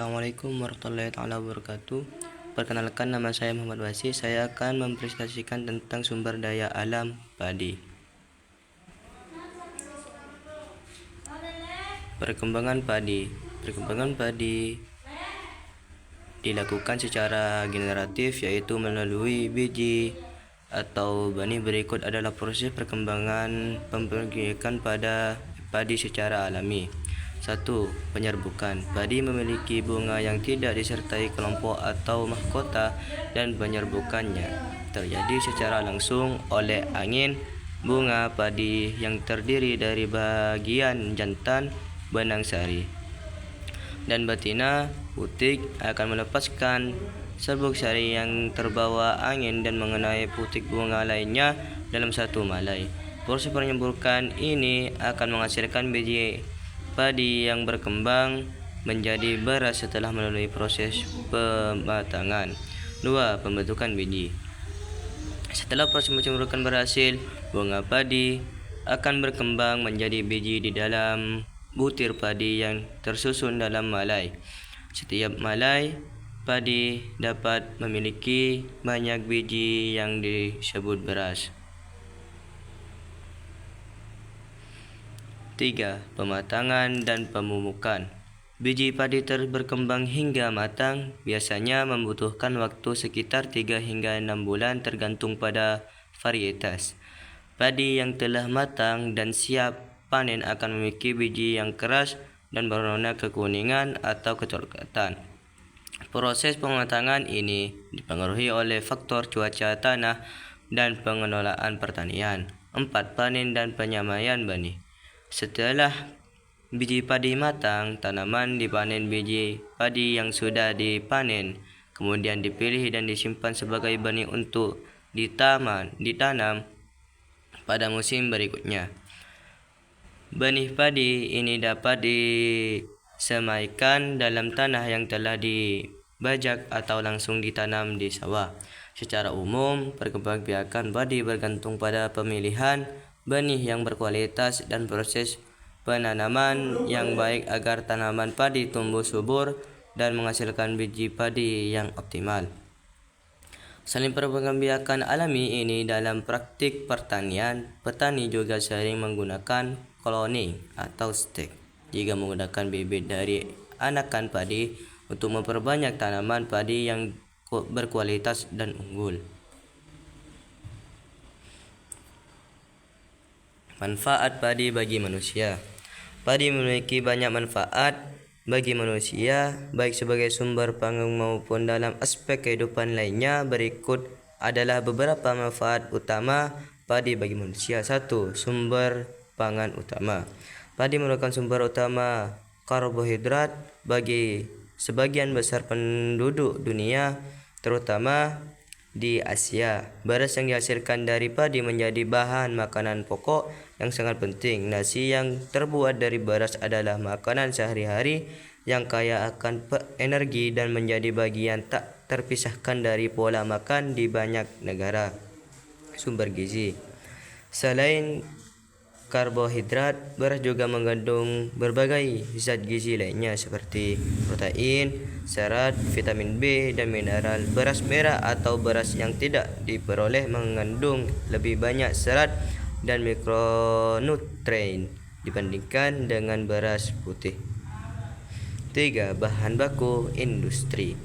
Assalamualaikum warahmatullahi wabarakatuh. Perkenalkan, nama saya Muhammad Wasi. Saya akan mempresentasikan tentang sumber daya alam padi. Perkembangan padi dilakukan secara generatif, yaitu melalui biji atau benih. Berikut adalah proses perkembangan pembentukan pada padi secara alami. 1. Penyerbukan. Padi memiliki bunga yang tidak disertai kelompok atau mahkota, dan penyerbukannya terjadi secara langsung oleh angin. Bunga padi yang terdiri dari bagian jantan, benang sari, dan betina putik akan melepaskan serbuk sari yang terbawa angin dan mengenai putik bunga lainnya dalam satu malai. Proses penyerbukan ini akan menghasilkan biji padi yang berkembang menjadi beras setelah melalui proses pematangan. 2. Pembentukan biji. Setelah proses penyerbukan berhasil, bunga padi akan berkembang menjadi biji di dalam butir padi yang tersusun dalam malai. Setiap malai padi dapat memiliki banyak biji yang disebut beras. 3. Pematangan dan pemupukan. Biji padi berkembang hingga matang biasanya membutuhkan waktu sekitar 3 hingga 6 bulan tergantung pada varietas. Padi yang telah matang dan siap panen akan memiliki biji yang keras dan berwarna kekuningan atau kecoklatan. Proses pematangan ini dipengaruhi oleh faktor cuaca tanah dan pengelolaan pertanian. 4. Panen dan penyamaian benih. Setelah biji padi matang, tanaman dipanen. Biji padi yang sudah dipanen kemudian dipilih dan disimpan sebagai benih untuk ditanam pada musim berikutnya. Benih padi ini dapat disemaikan dalam tanah yang telah dibajak atau langsung ditanam di sawah. Secara umum, perkembangbiakan padi bergantung pada pemilihan benih yang berkualitas dan proses penanaman yang baik agar tanaman padi tumbuh subur dan menghasilkan biji padi yang optimal. Selain perkembangbiakan alami ini, dalam praktik pertanian, petani juga sering menggunakan cloning atau stek jika menggunakan bibit dari anakan padi untuk memperbanyak tanaman padi yang berkualitas dan unggul. Manfaat padi bagi manusia. Padi memiliki banyak manfaat bagi manusia, baik sebagai sumber pangan maupun dalam aspek kehidupan lainnya. Berikut adalah beberapa manfaat utama padi bagi manusia. 1. Sumber pangan utama. Padi merupakan sumber utama karbohidrat bagi sebagian besar penduduk dunia, terutama di Asia. Beras yang dihasilkan dari padi menjadi bahan makanan pokok yang sangat penting. Nasi yang terbuat dari beras adalah makanan sehari-hari yang kaya akan energi dan menjadi bagian tak terpisahkan dari pola makan di banyak negara. Sumber gizi. Selain karbohidrat, beras juga mengandung berbagai zat gizi lainnya seperti protein, serat, vitamin B, dan mineral. Beras merah atau beras yang tidak diperoleh mengandung lebih banyak serat dan mikronutrien dibandingkan dengan beras putih. 3. Bahan baku industri.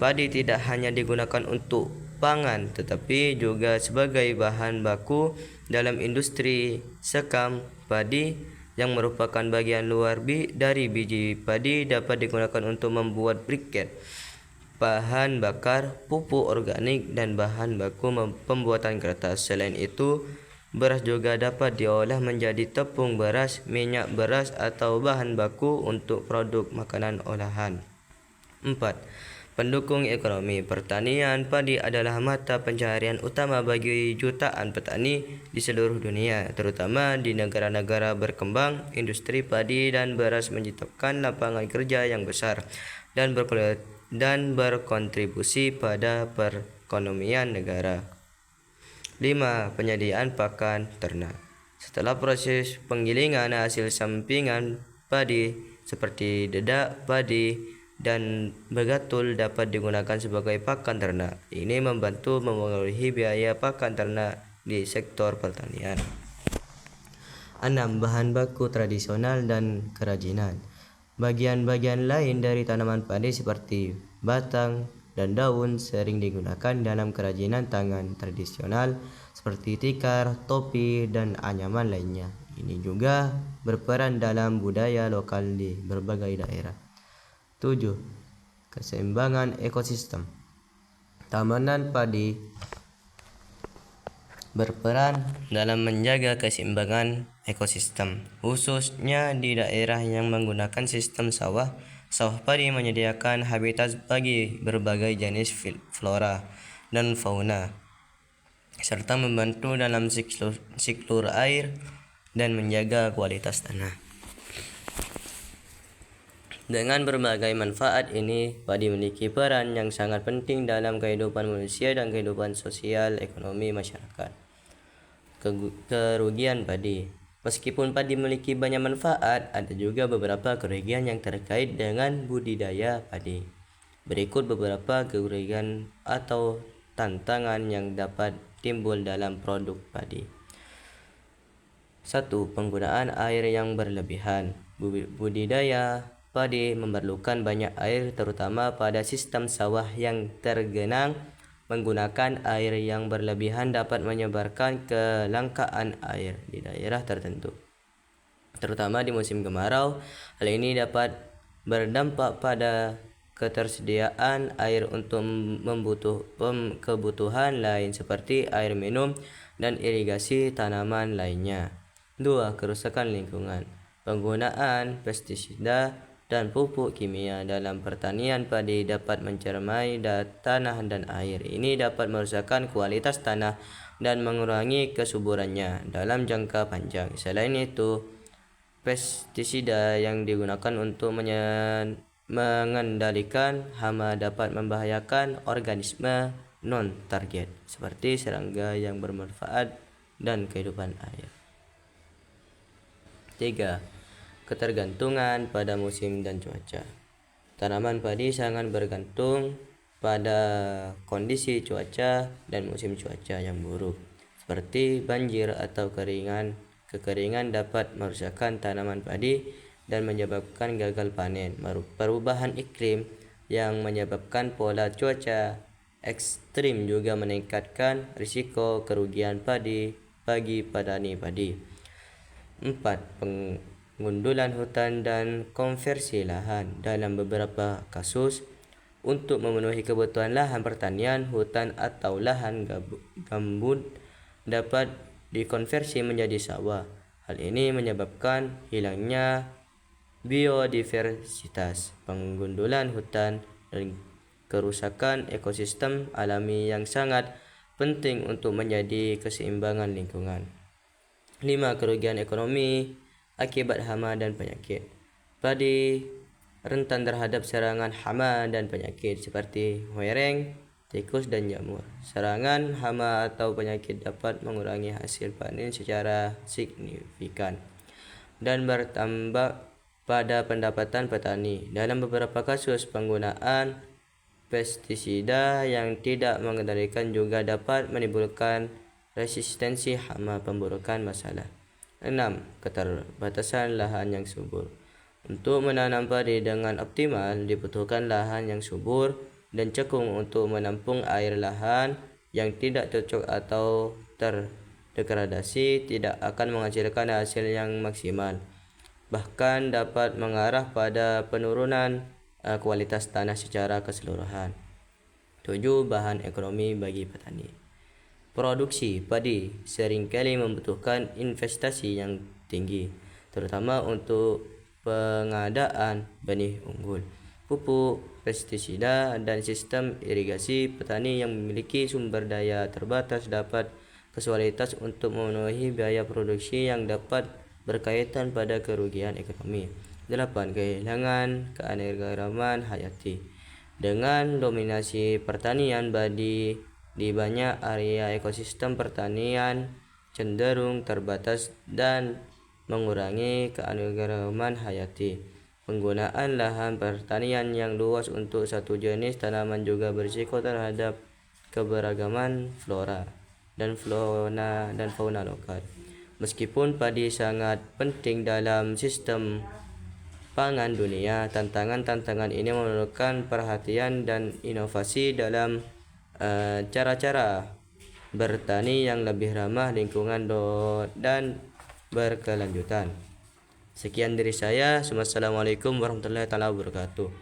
Padi tidak hanya digunakan untuk pangan, tetapi juga sebagai bahan baku dalam industri sekam padi yang merupakan bagian luar dari biji padi. Dapat digunakan untuk membuat briket, bahan bakar, pupuk organik, dan bahan baku pembuatan kertas. Selain itu, beras juga dapat diolah menjadi tepung beras, minyak beras, atau bahan baku untuk produk makanan olahan. 4. Pendukung ekonomi. Pertanian padi adalah mata pencaharian utama bagi jutaan petani di seluruh dunia, terutama di negara-negara berkembang. Industri padi dan beras menciptakan lapangan kerja yang besar dan berkontribusi pada perekonomian negara. 5. Penyediaan pakan ternak. Setelah proses penggilingan hasil sampingan padi seperti dedak, padi, dan bagatul dapat digunakan sebagai pakan ternak. Ini membantu memengaruhi biaya pakan ternak di sektor pertanian. 6. Bahan baku tradisional dan kerajinan. Bagian-bagian lain dari tanaman padi seperti batang dan daun sering digunakan dalam kerajinan tangan tradisional seperti tikar, topi, dan anyaman lainnya. Ini juga berperan dalam budaya lokal di berbagai daerah. 7. Keseimbangan ekosistem. Tanaman padi berperan dalam menjaga keseimbangan ekosistem, khususnya di daerah yang menggunakan sistem sawah. Sawah padi menyediakan habitat bagi berbagai jenis flora dan fauna, serta membantu dalam siklus air dan menjaga kualitas tanah. Dengan berbagai manfaat ini, padi memiliki peran yang sangat penting dalam kehidupan manusia dan kehidupan sosial ekonomi masyarakat. Kerugian padi. Meskipun padi memiliki banyak manfaat, ada juga beberapa kerugian yang terkait dengan budidaya padi. Berikut beberapa kerugian atau tantangan yang dapat timbul dalam produk padi. 1. Penggunaan air yang berlebihan. Budidaya padi memerlukan banyak air, terutama pada sistem sawah yang tergenang. Menggunakan air yang berlebihan dapat menyebabkan kelangkaan air di daerah tertentu, terutama di musim kemarau. Hal ini dapat berdampak pada ketersediaan air untuk kebutuhan lain seperti air minum dan irigasi tanaman lainnya. 2. Kerusakan lingkungan. Penggunaan pestisida dan pupuk kimia dalam pertanian padi dapat mencermai tanah dan air. Ini dapat merusakkan kualitas tanah dan mengurangi kesuburannya dalam jangka panjang. Selain itu, pestisida yang digunakan untuk mengendalikan hama dapat membahayakan organisme non-target seperti serangga yang bermanfaat dan kehidupan air. 3. Ketergantungan pada musim dan cuaca. Tanaman padi sangat bergantung pada kondisi cuaca dan musim cuaca yang buruk, seperti banjir atau kekeringan dapat merusakkan tanaman padi dan menyebabkan gagal panen. Perubahan iklim yang menyebabkan pola cuaca ekstrim juga meningkatkan risiko kerugian padi bagi petani padi. 4. Pengundulan hutan dan konversi lahan. Dalam beberapa kasus, untuk memenuhi kebutuhan lahan pertanian, hutan atau lahan gambut dapat dikonversi menjadi sawah. Hal ini menyebabkan hilangnya biodiversitas, pengundulan hutan, dan kerusakan ekosistem alami yang sangat penting untuk menjadi keseimbangan lingkungan. 5. Kerugian ekonomi akibat hama dan penyakit. Padi rentan terhadap serangan hama dan penyakit seperti huereng, tikus, dan jamur. Serangan hama atau penyakit dapat mengurangi hasil panen secara signifikan dan bertambah pada pendapatan petani. Dalam beberapa kasus, penggunaan pestisida yang tidak mengendalikan juga dapat menimbulkan resistensi hama, pemburukan masalah. 6. Keterbatasan lahan yang subur. Untuk menanam padi dengan optimal, dibutuhkan lahan yang subur dan cekung untuk menampung air. Lahan yang tidak cocok atau terdegradasi tidak akan menghasilkan hasil yang maksimal, bahkan dapat mengarah pada penurunan kualitas tanah secara keseluruhan. 7. Bahan ekonomi bagi petani. Produksi padi seringkali membutuhkan investasi yang tinggi, terutama untuk pengadaan benih unggul, pupuk, pestisida, dan sistem irigasi. Petani yang memiliki sumber daya terbatas dapat kesulitan untuk memenuhi biaya produksi yang dapat berkaitan pada kerugian ekonomi. 8. Kehilangan keanekaragaman hayati. Dengan dominasi pertanian padi di banyak area, ekosistem pertanian cenderung terbatas dan mengurangi keanekaragaman hayati. Penggunaan lahan pertanian yang luas untuk satu jenis tanaman juga berisiko terhadap keberagaman flora dan fauna lokal. Meskipun padi sangat penting dalam sistem pangan dunia, tantangan-tantangan ini memerlukan perhatian dan inovasi dalam cara-cara bertani yang lebih ramah lingkungan dan berkelanjutan. Sekian dari saya. Wassalamualaikum warahmatullahi wabarakatuh.